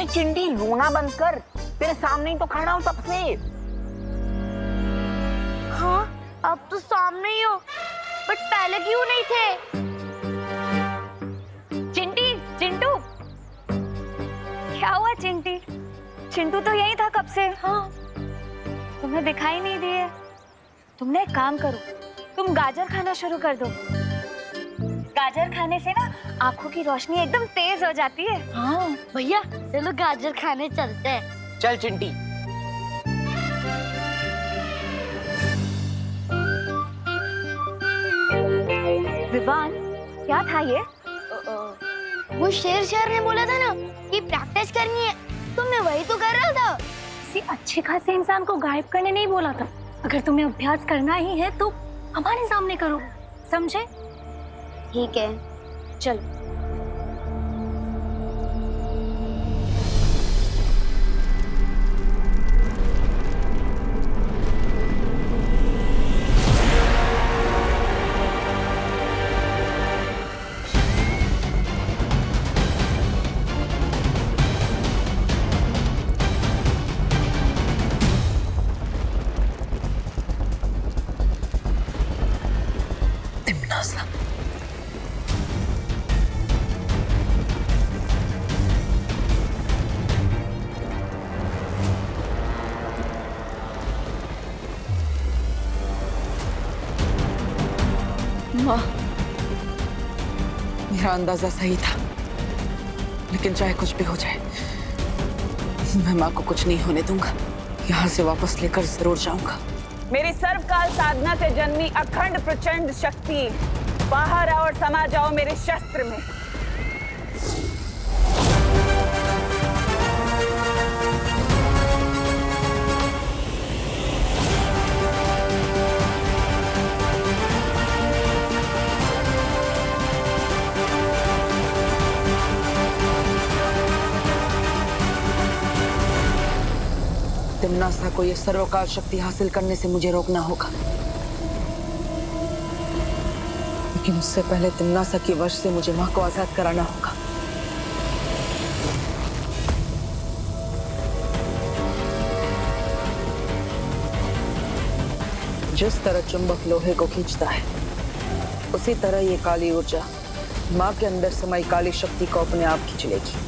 चिंटी रोना बंद कर, तेरे सामने ही तो खड़ा हूं तब से। हाँ, अब तो सामने ही हो, बट पहले क्यों नहीं थे? चिंटी, चिंटू, क्या हुआ चिंटी? चिंटू तो यही था कब से। हाँ, तुम्हें दिखाई नहीं दिए। तुमने एक काम करो, तुम गाजर खाना शुरू कर दो। गाजर खाने से ना आंखों की रोशनी एकदम तेज हो जाती है। हाँ भैया, चलो गाजर खाने चलते हैं। चल चिंटी। विवान, क्या था ये? वो शेर ने बोला था ना कि प्रैक्टिस करनी है, तो मैं वही तो कर रहा था। किसी अच्छे खासे इंसान को गायब करने नहीं बोला था। अगर तुम्हें अभ्यास करना ही है तो हमारे सामने करो, समझे? ठीक है, चलो। माँ, मेरा अंदाजा सही था, लेकिन चाहे कुछ भी हो जाए, मैं माँ को कुछ नहीं होने दूंगा। यहाँ से वापस लेकर जरूर जाऊंगा। मेरी सर्वकाल साधना से जन्मी अखंड प्रचंड शक्ति, बाहर आओ और समा जाओ मेरे शस्त्र में। तिम्नासा को यह सर्वकाल शक्ति हासिल करने से मुझे रोकना होगा, लेकिन उससे पहले तिम्नासा की वश से मुझे माँ को आजाद कराना होगा। जिस तरह चुंबक लोहे को खींचता है, उसी तरह ये काली ऊर्जा माँ के अंदर समाई काली शक्ति को अपने आप खींच लेगी।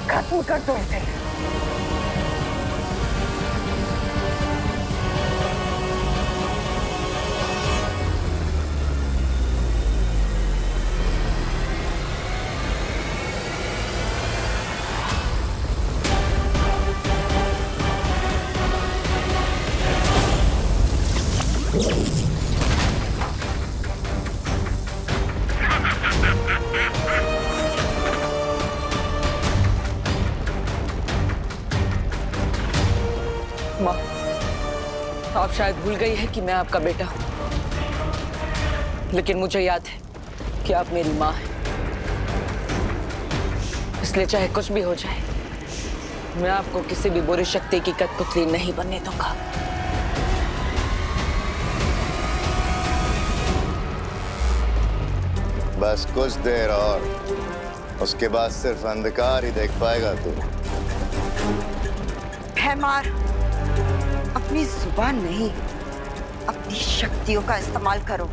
खत्म कर दो इसे। माँ, आप शायद भूल गई है कि मैं आपका बेटा हूं, लेकिन मुझे याद है कि आप मेरी माँ हैं। इसलिए चाहे कुछ भी हो जाए, मैं आपको किसी भी बुरी शक्ति की कठपुतली नहीं बनने दूंगा। बस कुछ देर और, उसके बाद सिर्फ अंधकार ही देख पाएगा तू। मार, अपनी जुबान नहीं, अपनी शक्तियों का इस्तेमाल करो।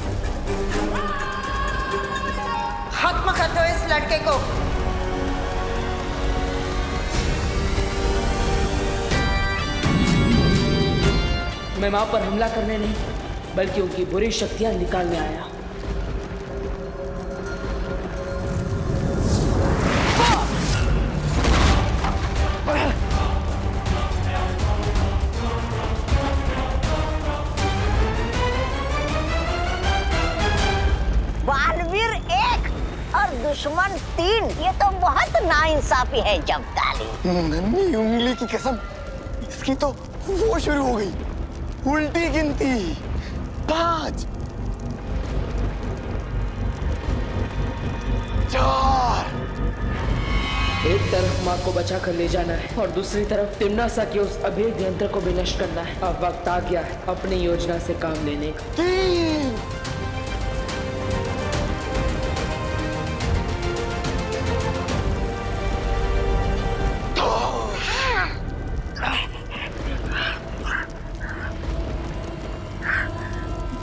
खत्म कर दो इस लड़के को। मैं मां पर हमला करने नहीं, बल्कि उनकी बुरी शक्तियां निकालने आया। बालवीर 1 और दुश्मन 3, ये तो बहुत नाइंसाफी है जब्ताली। नन्ही उंगली की कसम, इसकी तो वो शुरू हो गई, उल्टी गिनती। 5 4। एक तरफ माँ को बचा कर ले जाना है और दूसरी तरफ तिम्नासा के उस अभेद यंत्र को भी नष्ट करना है। अब वक्त आ गया है अपनी योजना से काम लेने का। 3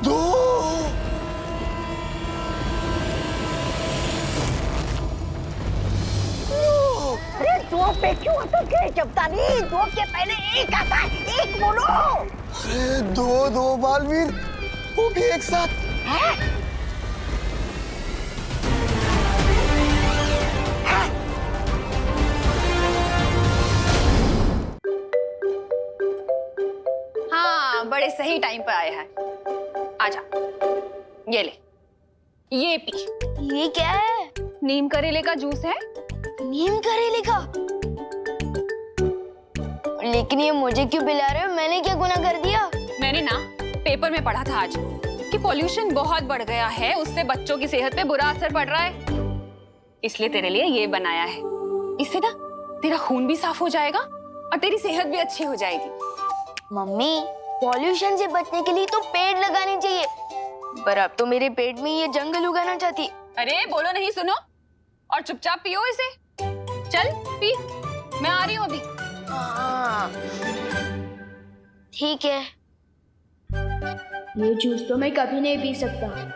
2 अरे 2 पे क्यों अटक गए जब्ताली? 2 के पहले 1 आता है, 1 बोलो। अरे 2 बालवीर, वो भी एक साथ। हाँ, बड़े सही टाइम पे आए हैं। आजा, ये ले, ये पी। ये क्या है? नीम करेले का जूस है। नीम करेले का? लेकिन ये मुझे क्यों पिला रहे हो? मैंने क्या गुनाह कर दिया? मैंने ना पेपर में पढ़ा था आज कि पोल्यूशन बहुत बढ़ गया है, उससे बच्चों की सेहत पे बुरा असर पड़ रहा है, इसलिए तेरे लिए ये बनाया है। इससे ना तेरा खून भी साफ हो जाएगा और तेरी सेहत भी अच्छी हो जाएगी। मम्मी, पॉल्यूशन से बचने के लिए तो पेड़ लगाने चाहिए, पर अब तो मेरे पेट में ये जंगल उगाना चाहती। अरे बोलो नहीं, सुनो और चुपचाप पियो इसे। चल पी, मैं आ रही हूँ अभी। हाँ, ठीक है। ये जूस तो मैं कभी नहीं पी सकता।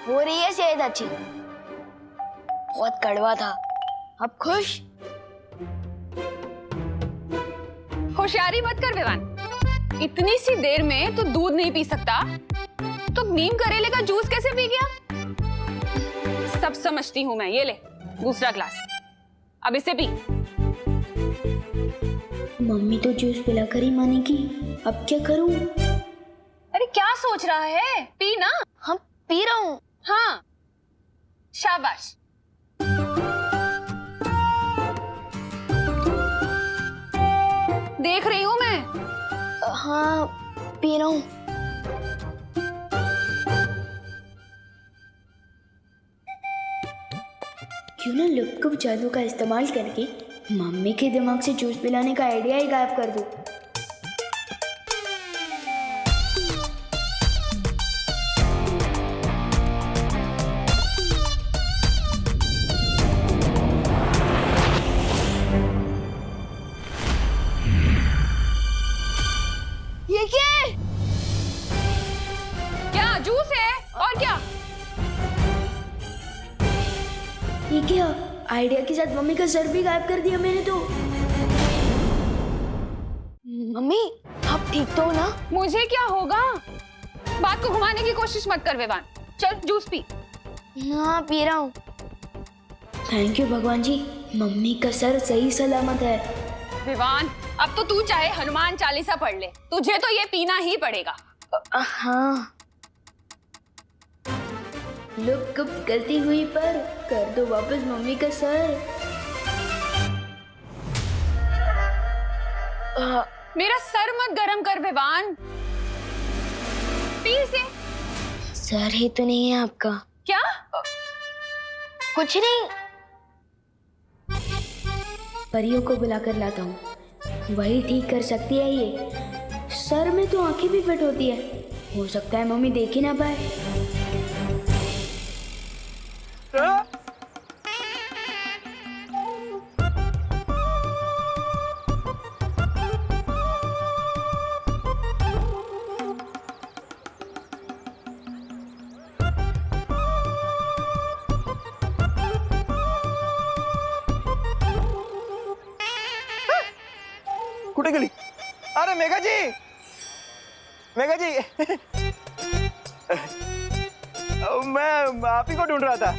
हो रही है सेहत अच्छी। बहुत कड़वा था, अब खुश? होशियारी मत कर विवान, इतनी सी देर में तो दूध नहीं पी सकता, तो नीम करेले का जूस कैसे पी गया? सब समझती हूँ मैं। ये ले दूसरा ग्लास, अब इसे पी। मम्मी तो जूस पिलाकर ही मानेगी, अब क्या करूं? अरे क्या सोच रहा है, पी ना। हम पी रहा हूँ। हाँ, शाबाश। देख रही हूँ मैं। हाँ, पी रहा हूँ। क्यों ना लुप्त जादू का इस्तेमाल करके मम्मी के दिमाग से जूस पिलाने का आइडिया ही गायब कर दूं। ये क्या है? क्या जूस है और क्या? ये क्या? आइडिया के साथ मम्मी का सर भी गायब कर दिया मैंने तो। मम्मी, आप ठीक तो हो ना? मुझे क्या होगा? बात को घुमाने की कोशिश मत कर विवान, चल जूस पी। हाँ, पी रहा हूँ। थैंक यू भगवान जी, मम्मी का सर सही सलामत है। विवान, अब तो तू चाहे हनुमान चालीसा पढ़ ले, तुझे तो ये पीना ही पड़ेगा। हाँ। लोग कब गलती हुई पर कर दो वापस मम्मी का सर। मेरा सर मत गरम कर विवान, पी से। सर ही तो नहीं है आपका। क्या? कुछ नहीं, परियों को बुलाकर लाता हूँ, वही ठीक कर सकती है ये। सर में तो आंखें भी फिट होती है, हो सकता है मम्मी देख ही ना पाए। कुठे गेली? अरे मेघा जी, मेघा जी मैं आप ही को ढूंढ रहा था।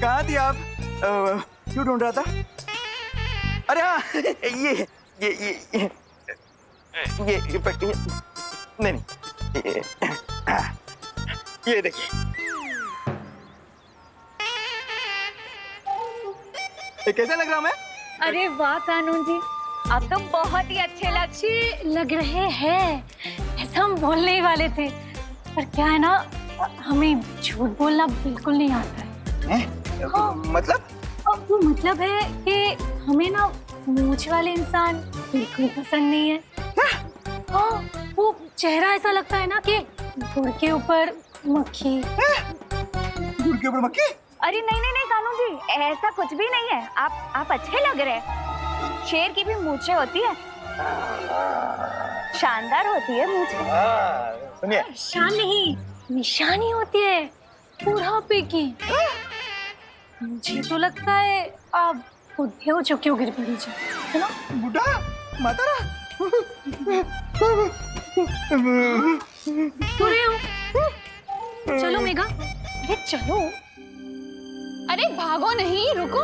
कहाँ थी आप? क्यों ढूंढ रहा था? अरे हाँ, ये नहीं, ये देखिए। कैसा लग रहा मैं? अरे वाह कानून जी, आप तो बहुत ही अच्छे लग रहे हैं। ऐसा हम बोलने ही वाले थे, पर क्या है ना, हमें झूठ बोलना बिल्कुल नहीं आता है। हाँ। मतलब? वो मतलब है कि हमें ना मूंछ वाले इंसान बिल्कुल पसंद नहीं है। हाँ, वो चेहरा ऐसा लगता है ना कि गुड़ के ऊपर मक्खी। गुड़ के ऊपर मक्खी? अरे नहीं नहीं नहीं कानून जी, ऐसा कुछ भी नहीं है। आप अच्छे लग रहे हैं। शेर की भी मूछें होती है, शानदार होती है मूछें। सुनिए, शान नहीं, निशानी होती है बुढ़ापे की। मुझे तो लगता है आप बुढ़े हो चुके हो गिरपड़ी जी, है ना? बुढ़ा मातारा बुरे हो। चलो मेघा, अरे चलो। अरे भागो नहीं, रुको।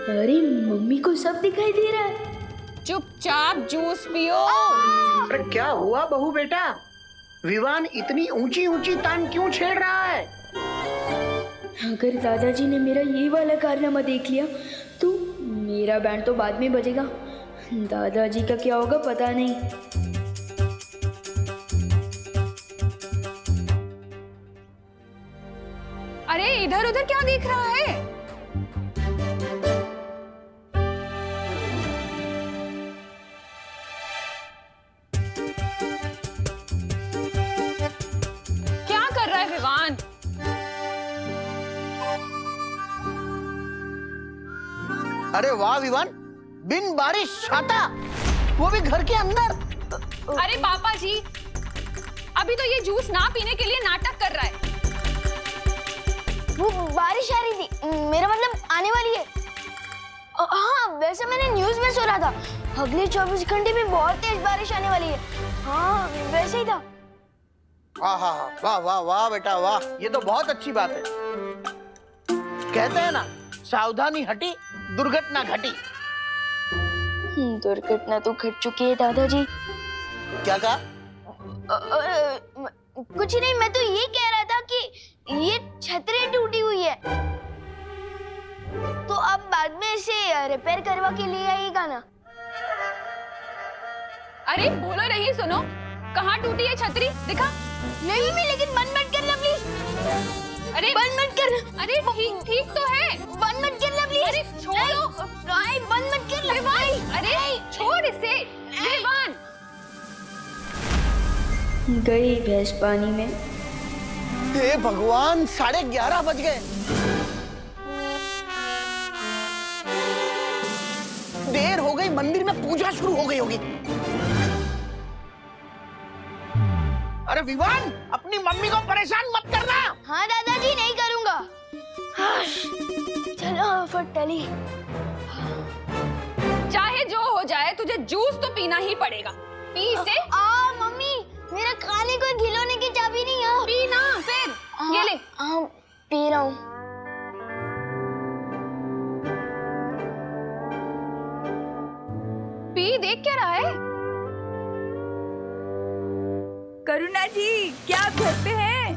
अरे मम्मी को सब दिखाई दे रहा है। चुपचाप जूस पियो। अरे क्या हुआ बहू बेटा? विवान इतनी ऊंची ऊंची तान क्यों छेड़ रहा है? अगर दादाजी ने मेरा ये वाला कारनामा देख लिया तो मेरा बैंड तो बाद में बजेगा। दादाजी का क्या होगा पता नहीं। अरे इधर उधर क्या देख रहा है? क्या कर रहा है विवान? अरे वाह विवान, बिन बारिश छाता, वो भी घर के अंदर। अरे पापा जी, अभी तो ये जूस ना पीने के लिए नाटक कर रहा है। वो बारिश आ रही थी, मेरा मतलब आने वाली है। हाँ, वैसे मैंने न्यूज़ में सुना था अगले 24 घंटे में बहुत तेज बारिश आने वाली है। हाँ, वैसे ही था। हाँ हाँ हाँ, वाह वाह वाह बेटा वाह, ये तो बहुत अच्छी बात है। कहते हैं ना, सावधानी हटी दुर्घटना घटी। दुर्घटना तो घट चुकी है दादाजी। क्या कहा? कुछ नहीं, मैं तो ये कह रहा था कि ये छतरी टूटी हुई है, तो अब बाद में इसे रिपेयर करवा के लिए आइएगा ना। अरे बोलो नहीं, सुनो, कहाँ टूटी है छतरी? दिखा। नहीं मैं, लेकिन बंद मत करना प्लीज। अरे बंद मत करना। अरे ठीक तो है। बंद मत करना प्लीज। अरे छोड़ो। नहीं, बंद मत करना। अरे छोड़ इसे। विवान, गई भैंस पानी में। हे भगवान, 11:30 बज गए। देर हो गई, मंदिर में पूजा शुरू हो गई होगी। अरे विवान, अपनी मम्मी को परेशान मत करना। हाँ दादाजी, नहीं करूंगा। चलो फटली। चाहे जो हो जाए, तुझे जूस तो पीना ही पड़ेगा। पी इसे। मम्मी, मेरा खाने को खिलौने की चाबी नहीं है। पी ना फिर। ये ले। पी रहा हूँ। जी देख क्या रहा है? करुणा जी, क्या आप घर पे हैं?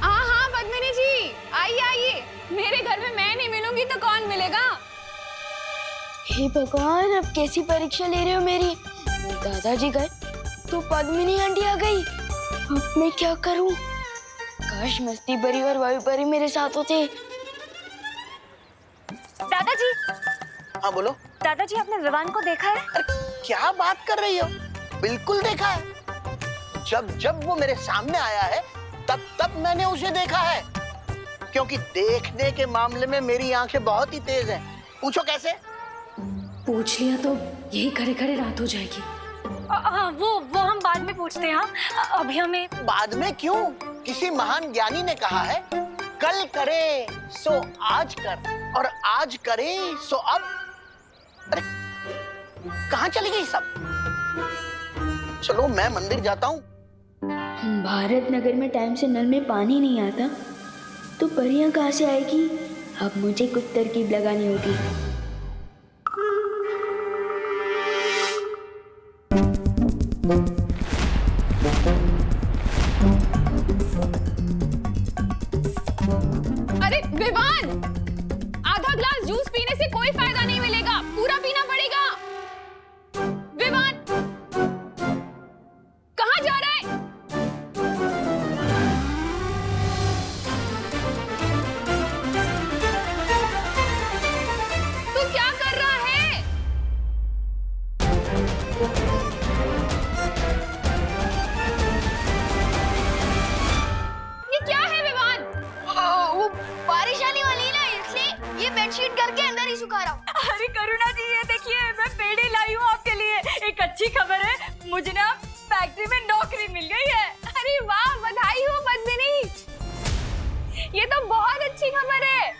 हाँ हाँ पद्मिनी जी, आइए आइए। मेरे घर में मैं नहीं मिलूंगी तो कौन मिलेगा? हे भगवान, अब कैसी परीक्षा ले रहे हो मेरी? दादाजी गए तो पद्मिनी आंटी आ गई। अब मैं क्या करूं? काश मस्ती परी और वायु परी मेरे साथ होते। दादाजी, हाँ बोलो। दादाजी आपने विवान को देखा है? अरे क्या बात कर रही हो? बिल्कुल देखा है। जब जब वो मेरे सामने आया है तब तब मैंने उसे देखा है, क्योंकि देखने के मामले में मेरी आंखें बहुत ही तेज हैं। पूछो कैसे? पूछ लिया तो यही खड़े खड़े रात हो जाएगी। वो हम बाद में पूछते हैं। हाँ, अभी हमें। बाद में क्यों? किसी महान ज्ञानी ने कहा है, कल करे सो आज कर और आज करे सो अब। अरे कहाँ चली गई सब? चलो मैं मंदिर जाता हूँ। भारत नगर में टाइम से नल में पानी नहीं आता तो परियां कहाँ से आएगी? अब मुझे कुछ तरकीब लगानी होगी। अरे विवान, आधा ग्लास जूस पीने से कोई फायदा नहीं मिलेगा, पूरा पीना पड़ेगा। विवान, कहाँ जा रहा है? तू क्या कर रहा है? ये क्या है विवान? वो बारिश आने वाली है ना, इसलिए ये बेडशीट घर के अंदर ही सुखा रहा हूँ। अरे करुणा जी, ये देखिए, मैं पेड़े लाई हूँ आपके लिए। एक अच्छी खबर है, मुझे ना फैक्ट्री में नौकरी मिल गई है। अरे वाह, बधाई हो पद्मिनी। ये तो बहुत अच्छी खबर है।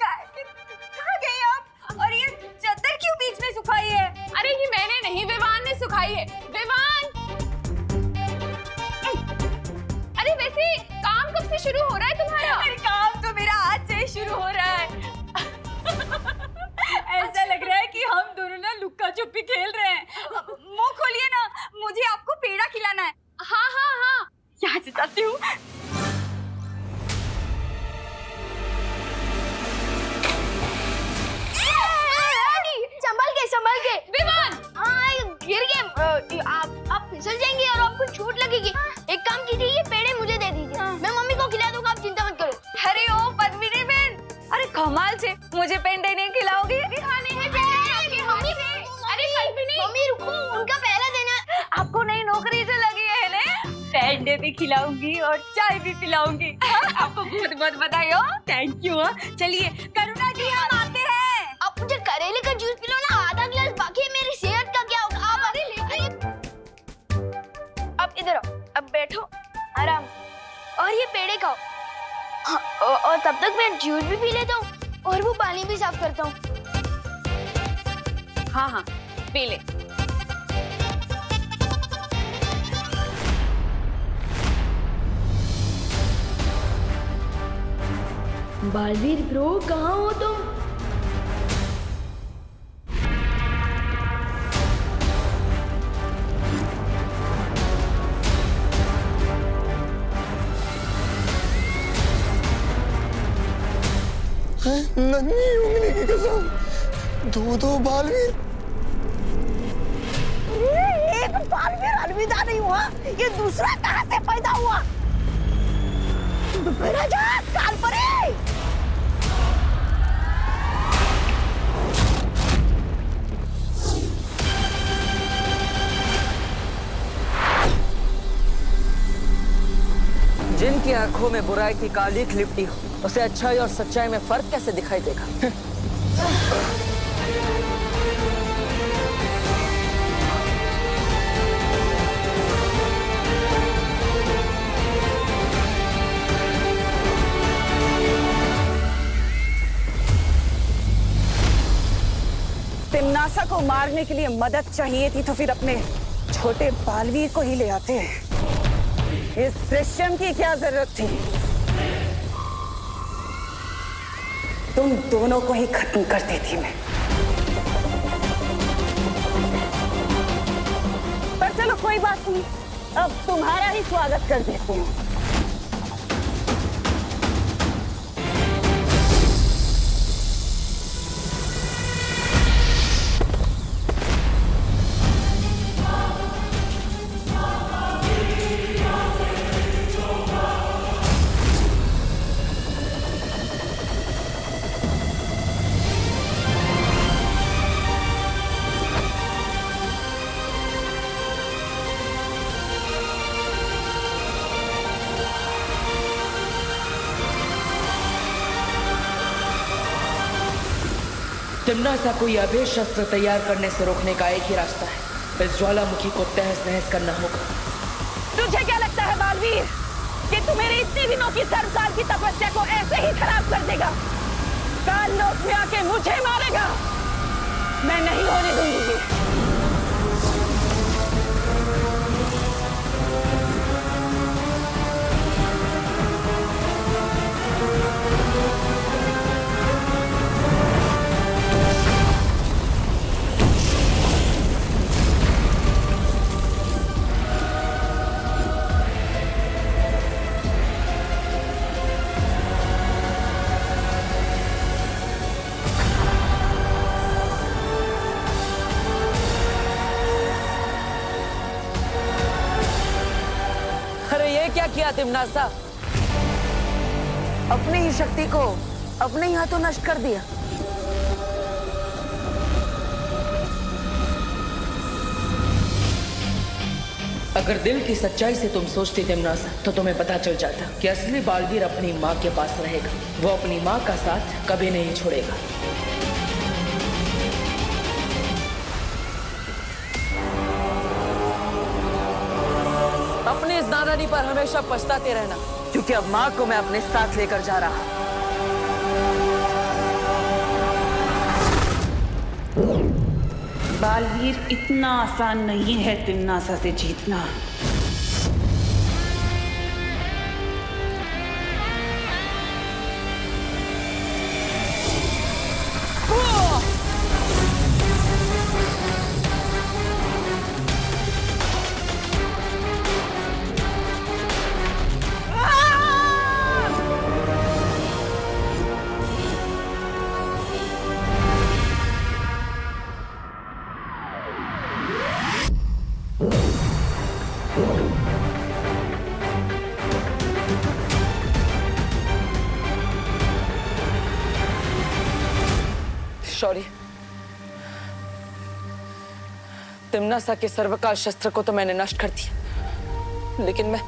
कहाँ गई आप? और ये चादर क्यों बीच में सुखाई है? अरे ये मैंने नहीं, विवान ने सुखाई है। विवान, अरे वैसे काम कब से शुरू हो रहा है तुम्हारा? अरे काम तो मेरा आज से ही शुरू हो रहा है। ऐसा लग रहा है कि हम दोनों ना लुक्का छुपी खेल रहे हैं। मुंह खोलिए ना, मुझे आपको पेड़ा खिलाना है। हाँ हाँ हाँ, यहाँ से जाती हूँ। संभल के विवान। हाँ, गिर गए। आप फिसल जाएंगे और आपको चोट लगेगी। एक काम कीजिए, ये पेड़े मुझे दे दीजिए। मैं मम्मी को खिला दूंगा, आप चिंता मत करो। अरे ओ पद्मिनी बहन, अरे कमाल से मुझे पेंडे नहीं खिलाओगी? खाने हैं पेड़े आपके मम्मी। अरे पद्मिनी, मम्मी रुको, उनका पहला देना। आपको नई नौकरी जो लगी है ना, पेंडे भी खिलाऊंगी और चाय भी पिलाऊंगी। आपको बहुत बहुत बधाई हो। Thank you. चलिए करुणा जी, हम आते हैं। आप मुझे करेले का जूस पिलो ना, आधा गिलास बाकी है। मेरी सेहत का क्या होगा? आप अरे अब इधर आओ, अब बैठो आराम और ये पेड़े खाओ। हाँ, और तब तक मैं जूस भी पी लेता हूँ और वो पानी भी साफ करता हूँ। हाँ हाँ पी ले। बालवीर ब्रो, कहाँ हो तुम? नन्ही उंगली की कसम, दो बालवीर। एक बालवीर अलविदा नहीं हुआ, ये दूसरा कहाँ से पैदा हुआ? मेरा जान काल परे। जिनकी आंखों में बुराई की कालीख लिपटी हो, उसे अच्छाई और सच्चाई में फर्क कैसे दिखाई देगा? तिम्नासा को मारने के लिए मदद चाहिए थी तो फिर अपने छोटे बालवीर को ही ले आते। इस दृश्यम की क्या जरूरत थी? तुम दोनों को ही खत्म कर देती मैं। बात हुई, अब तुम्हारा ही स्वागत कर देते हैं। तिम्नासा को यह अभेद शस्त्र तैयार करने से रोकने का एक ही रास्ता है। इस ज्वालामुखी को तहस नहस करना होगा। तुझे क्या लगता है बालवीर कि तू मेरी इतनी दिनों की सर्वकाल की तपस्या को ऐसे ही खराब कर देगा? काल लोक में आके मुझे मारेगा? मैं नहीं होने दूंगी। क्या किया तिम्नासा? अपनी ही शक्ति को अपने ही हाथों नष्ट कर दिया। अगर दिल की सच्चाई से तुम सोचती तिम्नासा तो तुम्हें पता चल जाता कि असली बालवीर अपनी माँ के पास रहेगा। वो अपनी माँ का साथ कभी नहीं छोड़ेगा। अपनी इस नादानी पर हमेशा पछताते रहना, क्योंकि अब माँ को मैं अपने साथ लेकर जा रहा हूँ। बालवीर इतना आसान नहीं है तिम्नासा से जीतना। शौर्य, तिम्नासा के सर्वकाल शस्त्र को तो मैंने नष्ट कर दिया, लेकिन मैं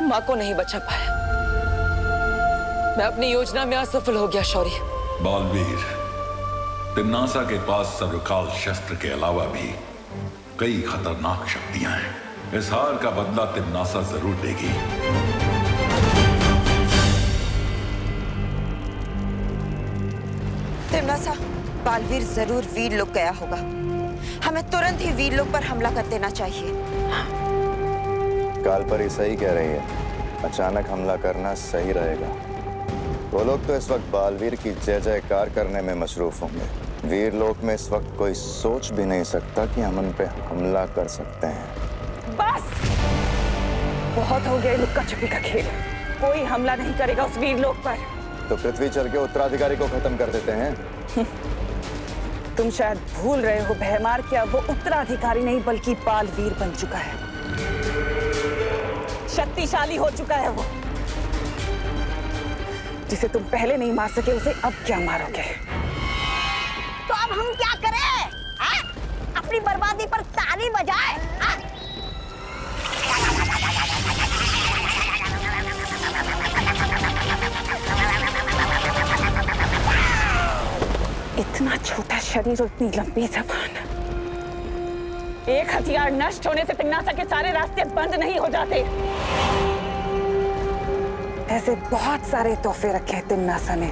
माँ को नहीं बचा पाया। मैं अपनी योजना में असफल हो गया शौर्य। बालवीर, तिम्नासा के पास सर्वकाल शस्त्र के अलावा भी कई खतरनाक शक्तियां हैं। इस हार का बदला तिम्नासा जरूर देगी। तिम्नासा, बालवीर जरूर वीर लोक गया होगा। हमें तुरंत ही वीर लोक पर हमला कर देना चाहिए। कालपरी सही कह रही है, अचानक हमला करना सही रहेगा। वो लोग तो इस वक्त बालवीर की जय जयकार करने में मशरूफ होंगे। वीर लोक में इस वक्त कोई सोच भी नहीं सकता कि हम उन पे हमला कर सकते हैं। बस बहुत हो गया लुक्का छुपी का खेल। कोई हमला नहीं करेगा उस वीर लोक पर। तो पृथ्वी चल के उत्तराधिकारी को खत्म कर देते हैं। तुम शायद भूल रहे हो भयमार, क्या वो उत्तराधिकारी नहीं बल्कि बालवीर बन चुका है। शक्तिशाली हो चुका है वो। जिसे तुम पहले नहीं मार सके उसे अब क्या मारोगे? तो अब हम क्या करें? अपनी बर्बादी पर ताली बजाए? इतना छोटा शरीर और इतनी लंबी जबान। एक हथियार नष्ट होने से तिम्नासा के सारे रास्ते बंद नहीं हो जाते। ऐसे बहुत सारे तोहफे रखे हैं तिम्नासा ने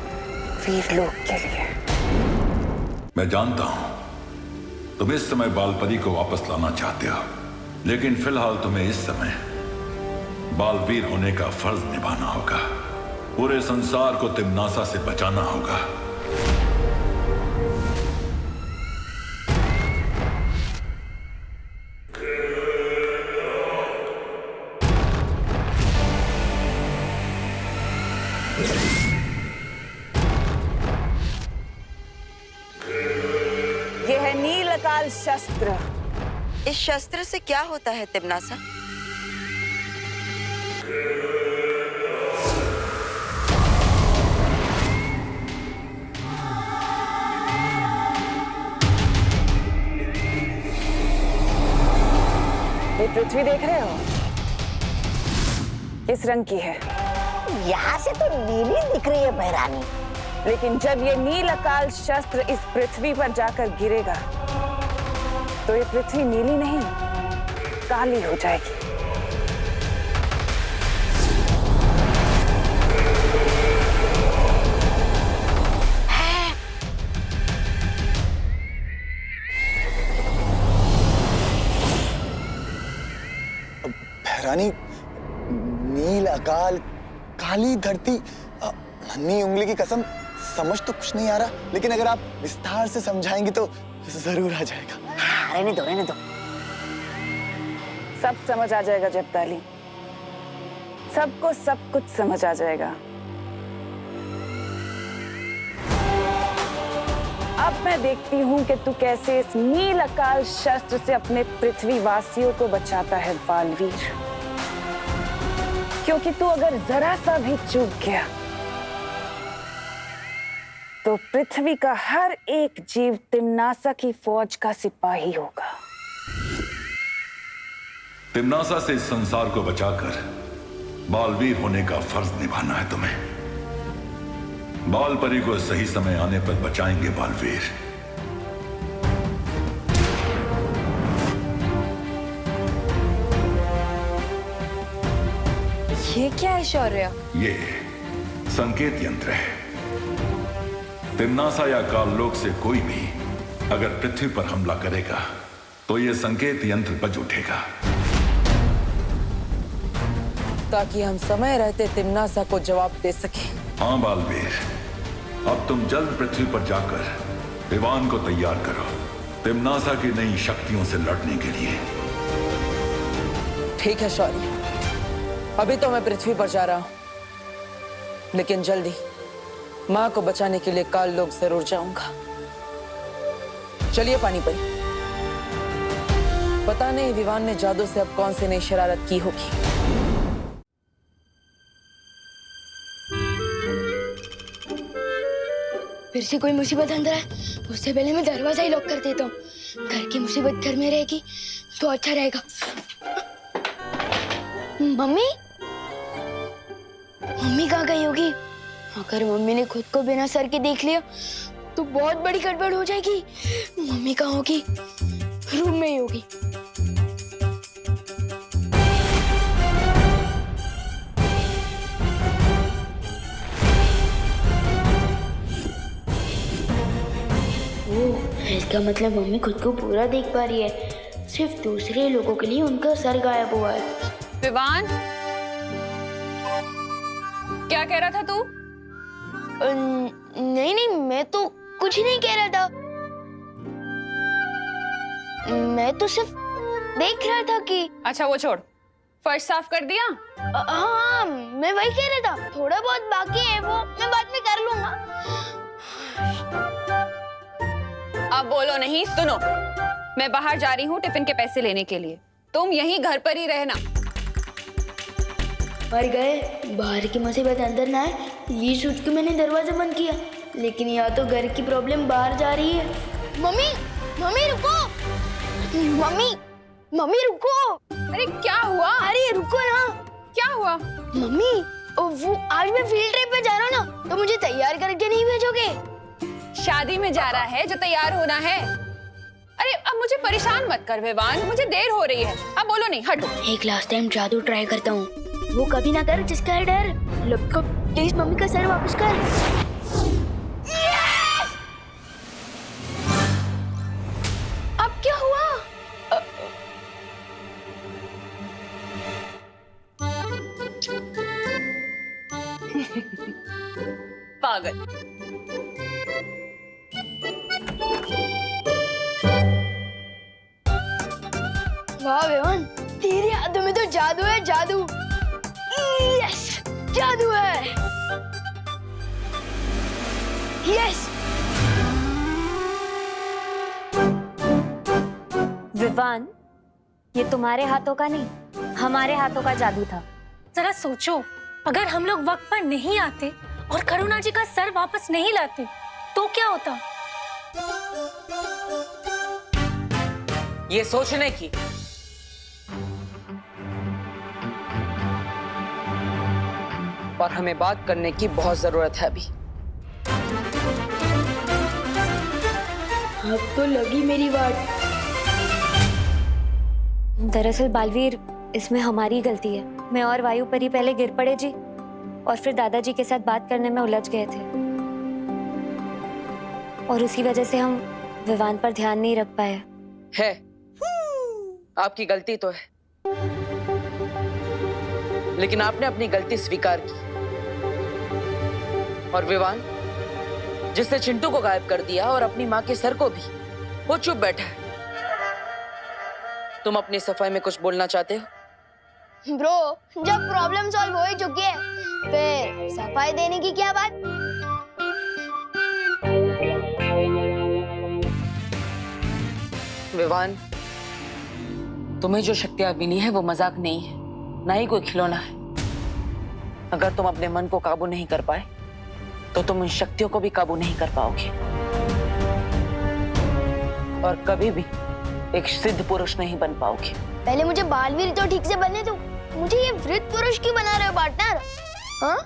वीर लोक के लिए। मैं जानता हूं तुम इस समय बालपरी को वापस लाना चाहते हो, लेकिन फिलहाल तुम्हें इस समय बालवीर होने का फर्ज निभाना होगा। पूरे संसार को तिम्नासा से बचाना होगा। शस्त्र। इस शस्त्र से क्या होता है तिमनासा? ये पृथ्वी देख रहे हो? किस रंग की है? यहाँ से तो नीली दिख रही है बहरानी। लेकिन जब ये नील अकाल शस्त्र इस पृथ्वी पर जाकर गिरेगा तो ये पृथ्वी नीली नहीं, काली हो जाएगी। बहरानी, नील अकाल, काली धरती, नन्ही उंगली की कसम, समझ तो कुछ नहीं आ रहा, लेकिन अगर आप विस्तार से समझाएंगी तो जरूर आ जाएगा। रहने दो, रहने दो। सब समझ आ जाएगा जब्ताली, सबको सब कुछ समझ आ जाएगा। अब मैं देखती हूँ कि तू कैसे इस नील अकाल शस्त्र से अपने पृथ्वी वासियों को बचाता है बालवीर। क्योंकि तू अगर जरा सा भी चूक गया तो पृथ्वी का हर एक जीव तिम्नासा की फौज का सिपाही होगा। तिम्नासा से इस संसार को बचाकर बालवीर होने का फर्ज निभाना है तुम्हें। बालपरी को सही समय आने पर बचाएंगे बालवीर। ये क्या है शौर्य? ये संकेत यंत्र है। तिम्नासा या काललोक से कोई भी अगर पृथ्वी पर हमला करेगा तो ये संकेत यंत्र बज उठेगा, ताकि हम समय रहते तिम्नासा को जवाब दे सकें। हाँ बालवीर, अब तुम जल्द पृथ्वी पर जाकर विवान को तैयार करो तिम्नासा की नई शक्तियों से लड़ने के लिए। ठीक है शौर्य, अभी तो मैं पृथ्वी पर जा रहा हूं, लेकिन जल्दी माँ को बचाने के लिए काल लोक जरूर जाऊंगा। चलिए पानी परी, पता नहीं विवान ने जादू से अब कौन सी नई शरारत की होगी। फिर से कोई मुसीबत अंदर है, उससे पहले मैं दरवाजा ही लॉक कर देता हूँ। घर की मुसीबत घर में रहेगी तो अच्छा रहेगा। मम्मी, मम्मी कहाँ गई होगी? अगर मम्मी ने खुद को बिना सर के देख लिया तो बहुत बड़ी गड़बड़ हो जाएगी। मम्मी कहाँ होगी? रूम में ही होगी। इसका मतलब मम्मी खुद को पूरा देख पा रही है, सिर्फ दूसरे लोगों के लिए उनका सर गायब हुआ है। विवान, क्या कह रहा था तू? नहीं नहीं, मैं तो कुछ नहीं कह रहा था। मैं तो सिर्फ देख रहा था कि। अच्छा वो छोड़, फर्श साफ कर दिया? हाँ, मैं वही कह रहा था, थोड़ा बहुत बाकी है वो मैं बाद में कर लूंगा। अब बोलो नहीं, सुनो, मैं बाहर जा रही हूँ टिफिन के पैसे लेने के लिए, तुम यहीं घर पर ही रहना। मर गए, बाहर की मुसीबत अंदर ना आए, ये सोच के मैंने दरवाजा बंद किया, लेकिन या तो घर की प्रॉब्लम बाहर जा रही है। मम्मी, मम्मी रुको, मम्मी, मम्मी रुको। अरे क्या हुआ? अरे रुको ना। क्या हुआ? मम्मी, वो आज मैं फील्ड ट्रिप पे जा रहा हूँ ना, तो मुझे तैयार करके नहीं भेजोगे? शादी में जा रहा है जो तैयार होना है। अरे अब मुझे परेशान मत कर विवान, मुझे देर हो रही है। अब बोलो नहीं, हटो। एक लास्ट टाइम जादू ट्राई करता हूँ, वो कभी ना कर जिसका है डर। लपको प्लीज मम्मी का सर वापस कर। अब क्या हुआ? पागल। वाह विवान, तेरी हाथों में तो जादू है, जादू। यस, जादू है। यस। विवान, ये तुम्हारे हाथों का नहीं, हमारे हाथों का जादू था। जरा सोचो, अगर हम लोग वक्त पर नहीं आते और करुणा जी का सर वापस नहीं लाते तो क्या होता? ये सोचने की और हमें बात करने की बहुत जरूरत है अभी। अब तो लगी मेरी बात। दरअसल बालवीर, इसमें हमारी गलती है। मैं और वायु परी पहले गिर पड़े जी, और फिर दादाजी के साथ बात करने में उलझ गए थे, और उसी वजह से हम विवान पर ध्यान नहीं रख पाए। है, आपकी गलती तो है, लेकिन आपने अपनी गलती स्वीकार की। और विवान, जिसने चिंटू को गायब कर दिया और अपनी माँ के सर को भी, वो चुप बैठा है। तुम अपनी सफाई में कुछ बोलना चाहते हो? ब्रो, जब प्रॉब्लम सॉल्व हो ही चुकी है, फिर सफाई देने की क्या बात? विवान, तुम्हें जो शक्तियां मिली है वो मजाक नहीं है, ना ही कोई खिलौना है। अगर तुम अपने मन को काबू नहीं कर पाए तो तुम उन शक्तियों को भी काबू नहीं कर पाओगे, और कभी भी एक सिद्ध पुरुष नहीं बन पाओगे। पहले मुझे बालवीर तो ठीक से बनने दो, मुझे ये वृद्ध पुरुष क्यों बना रहे हो पार्टनर? हाँ?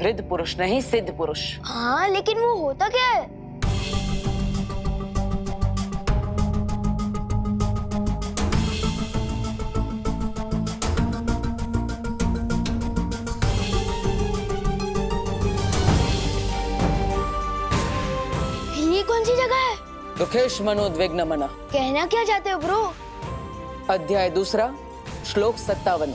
वृद्ध पुरुष नहीं, सिद्ध पुरुष। हाँ, लेकिन वो होता क्या है? ये कौन सी जगह है? दुखेश मनोद्विग्न मना। कहना क्या चाहते हो ब्रो? अध्याय 2, श्लोक 57।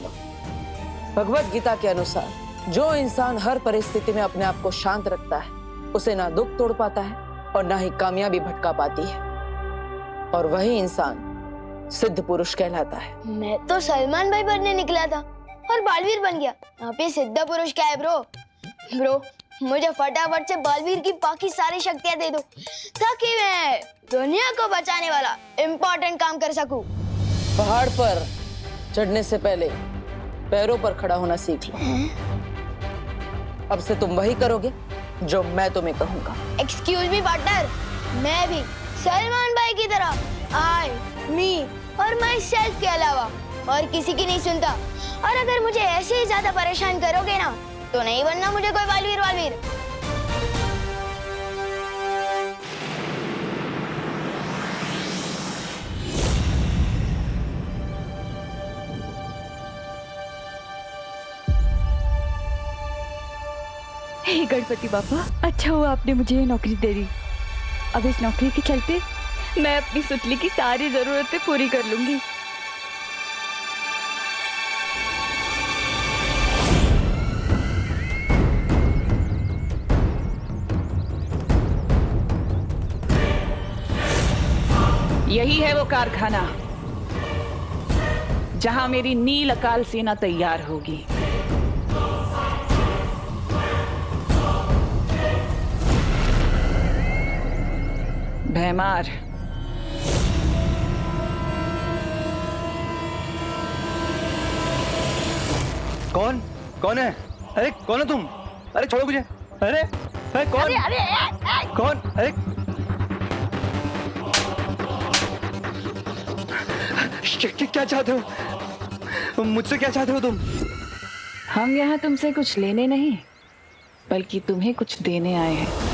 भगवत गीता के अनुसार जो इंसान हर परिस्थिति में अपने आप को शांत रखता है, उसे ना दुख तोड़ पाता है और ना ही कामयाबी भटका पाती है, और वही इंसान सिद्ध पुरुष कहलाता है। मैं तो सलमान भाई बनने निकला था और बालवीर बन गया। यहाँ पे सिद्ध पुरुष क्या है ब्रो? ब्रो, मुझे फटाफट से बालवीर की बाकी सारी शक्तियां दे दो, ताकि मैं दुनिया को बचाने वाला इम्पोर्टेंट काम कर सकूं। पहाड़ पर चढ़ने से पहले पैरों पर खड़ा होना सीख लो। अब से तुम वही करोगे जो मैं तुम्हें कहूंगा। एक्सक्यूज मी पार्टनर, मैं भी सलमान भाई की तरह आई, मी और माई सेल्फ के अलावा और किसी की नहीं सुनता। और अगर मुझे ऐसे ही ज्यादा परेशान करोगे ना, तो नहीं बनना मुझे कोई बालवीर वालवीर। हे गणपति बापा, अच्छा हुआ आपने मुझे ये नौकरी दे दी। अब इस नौकरी के चलते मैं अपनी सुतली की सारी जरूरतें पूरी कर लूंगी। यही है वो कारखाना जहां मेरी नील अकाल सेना तैयार होगी। भैमार, कौन कौन है? अरे कौन है तुम? अरे छोड़ो मुझे। अरे अरे कौन? अरे कौन? अरे क्या चाहते हो? मुझसे क्या चाहते हो तुम? हम यहाँ तुमसे कुछ लेने नहीं, बल्कि तुम्हें कुछ देने आए हैं।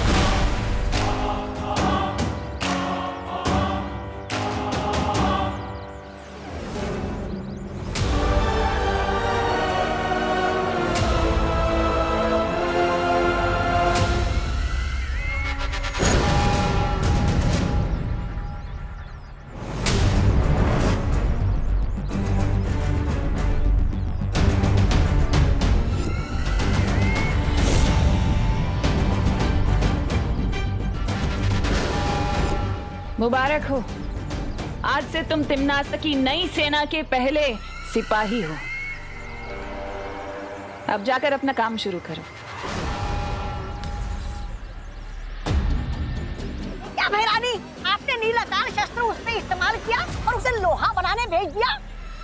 मुबारक हो, आज से तुम तिम्नासा की नई सेना के पहले सिपाही हो। अब जाकर अपना काम शुरू करो। क्या भैरानी, आपने नीलाकाल शस्त्र उसने इस्तेमाल किया और उसे लोहा बनाने भेज दिया।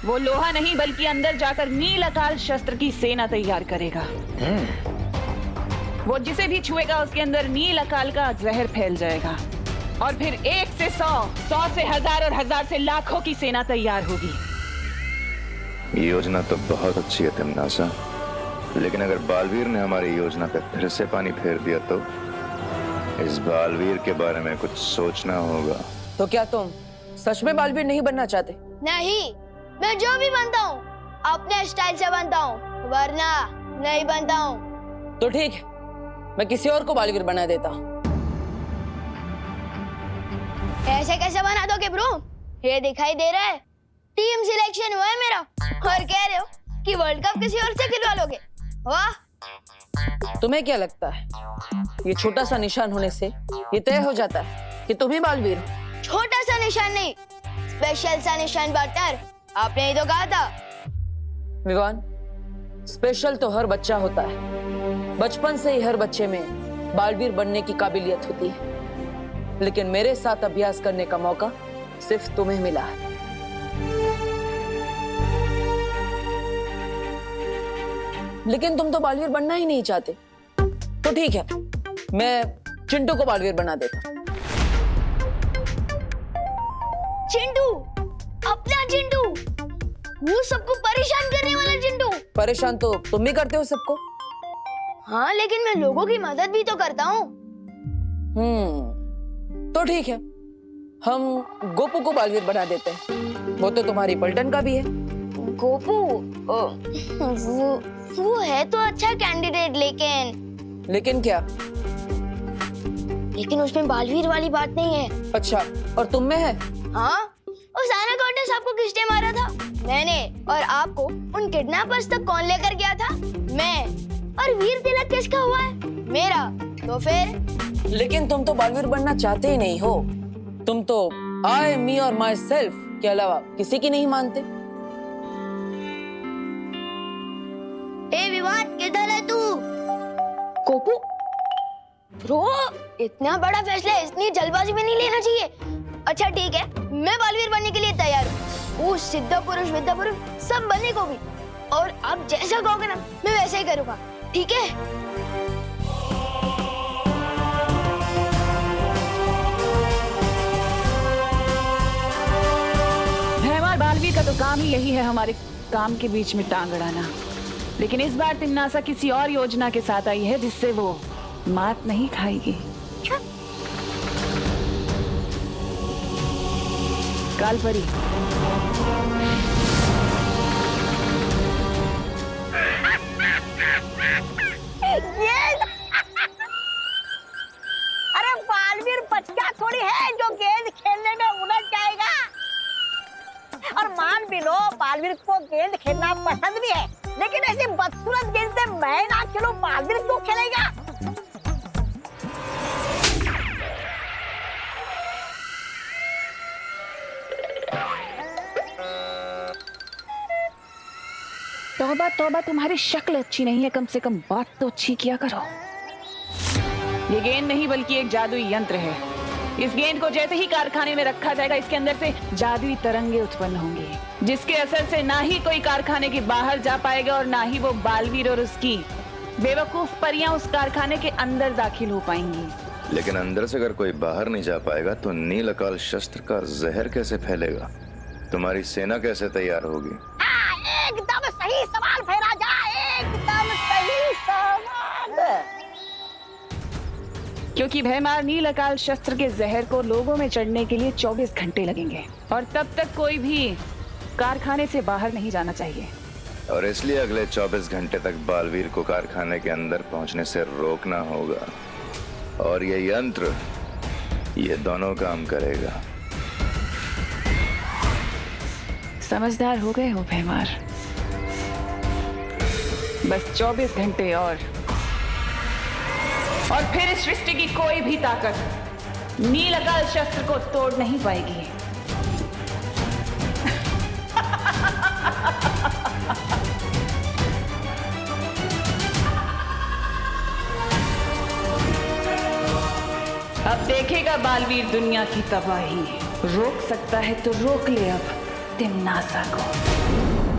वो लोहा नहीं बल्कि अंदर जाकर नील अकाल शस्त्र की सेना तैयार करेगा। वो जिसे भी छुएगा उसके अंदर नील अकाल का जहर फैल जाएगा और फिर 1 से 100, 100 से 1000 और 1000 से लाखों की सेना तैयार होगी। ये योजना तो बहुत अच्छी है तिमनासा, लेकिन अगर बालवीर ने हमारी योजना पे फिर से पानी फेर दिया तो इस बालवीर के बारे में कुछ सोचना होगा। तो क्या तुम सच में बालवीर नहीं बनना चाहते? नहीं, मैं जो भी बनता हूँ अपने स्टाइल से बनता हूँ, वरना नहीं बनता हूँ। तो ठीक है, मैं किसी और को बालवीर बना देता हूँ। ऐसे कैसे बना दोगे ब्रो? ये दिखाई दे रहा है टीम सिलेक्शन हुआ है मेरा और कह रहे हो कि वर्ल्ड कप किसी और से खिलवा लोगे। वाह! तुम्हें क्या लगता है ये छोटा सा निशान होने से ये तय हो जाता है कि तुम ही बालवीर हो? छोटा सा निशान नहीं, स्पेशल सा निशान पार्टनर, आपने ही तो कहा था। विवान, स्पेशल तो हर बच्चा होता है, बचपन से ही हर बच्चे में बालवीर बनने की काबिलियत होती है, लेकिन मेरे साथ अभ्यास करने का मौका सिर्फ तुम्हें मिला है। लेकिन तुम तो बालवीर बनना ही नहीं चाहते। तो ठीक है, मैं चिंटू को बालवीर बना देता। चिंटू, अपना चिंटू, वो सबको परेशान करने वाला चिंटू। परेशान तो तुम भी करते हो सबको। हाँ, लेकिन मैं लोगों की मदद भी तो करता हूँ। तो ठीक है, हम गोपू को बालवीर बना देते हैं। वो तो तुम्हारी पलटन का भी है। गोपू, वो है तो अच्छा कैंडिडेट, लेकिन क्या? लेकिन उसमें बालवीर वाली बात नहीं है। अच्छा, और तुम में है? हाँ, उस एनाकोंडा सांप को किसने मारा था? मैंने। और आपको उन किडनैपर्स तक कौन लेकर गया था? मैं। और वीर तिलक किसका हुआ है? मेरा। तो फिर? लेकिन तुम तो बालवीर बनना चाहते ही नहीं हो। तुम तो आई, मी और माई सेल्फ के अलावा किसी की नहीं मानते। ए विवाद, किधर है तू? गोपू, ब्रो, इतना बड़ा फैसला इतनी जल्दबाजी में नहीं लेना चाहिए। अच्छा ठीक है, मैं बालवीर बनने के लिए तैयार हूँ। वो सिद्ध पुरुष, विद्या पुरुष सब बनने को भी। और आप जैसा कहोगे ना, मैं वैसे ही करूँगा। ठीक है? भैमार बालवीर का तो काम ही यही है, हमारे काम के बीच में टांग अड़ाना। लेकिन इस बार तिमनासा किसी और योजना के साथ आई है जिससे वो मात नहीं खाएगी। कालपरी, अरे बालवीर बच्चा थोड़ी है जो गेंद खेलने में उलझ जाएगा। और मान भी लो बालवीर को गेंद खेलना पसंद भी है, लेकिन ऐसी बदसूरत गेंद से मैं ना खेलूं, बालवीर क्यों खेलेगा? तौबा तौबा, तुम्हारी शक्ल अच्छी नहीं है, कम से कम बात तो अच्छी किया करो। ये गेंद नहीं बल्कि एक जादुई यंत्र है। इस गेंद को जैसे ही कारखाने में रखा जाएगा, इसके अंदर से जादुई तरंगे उत्पन्न होंगी, जिसके असर से ना ही कोई कारखाने के बाहर जा पाएगा और ना ही वो बालवीर और उसकी बेवकूफ परियां उस कारखाने के अंदर दाखिल हो पाएंगी। लेकिन अंदर से अगर कोई बाहर नहीं जा पाएगा तो नील अकाल शस्त्र का जहर कैसे फैलेगा? तुम्हारी सेना कैसे तैयार होगी? एकदम सही सवाल भैराजा, एकदम सही सवाल। क्योंकि भैमार नील अकाल शस्त्र के जहर को लोगों में चढ़ने के लिए 24 घंटे लगेंगे और तब तक कोई भी कारखाने से बाहर नहीं जाना चाहिए। और इसलिए अगले 24 घंटे तक बालवीर को कारखाने के अंदर पहुंचने से रोकना होगा। और ये यंत्र, ये दोनों काम करेगा। समझदार हो गए हो भैमार। बस 24 घंटे और फिर इस सृष्टि की कोई भी ताकत नील अकाल शस्त्र को तोड़ नहीं पाएगी। अब देखेगा बालवीर दुनिया की तबाही। रोक सकता है तो रोक ले अब तिम्नासा को।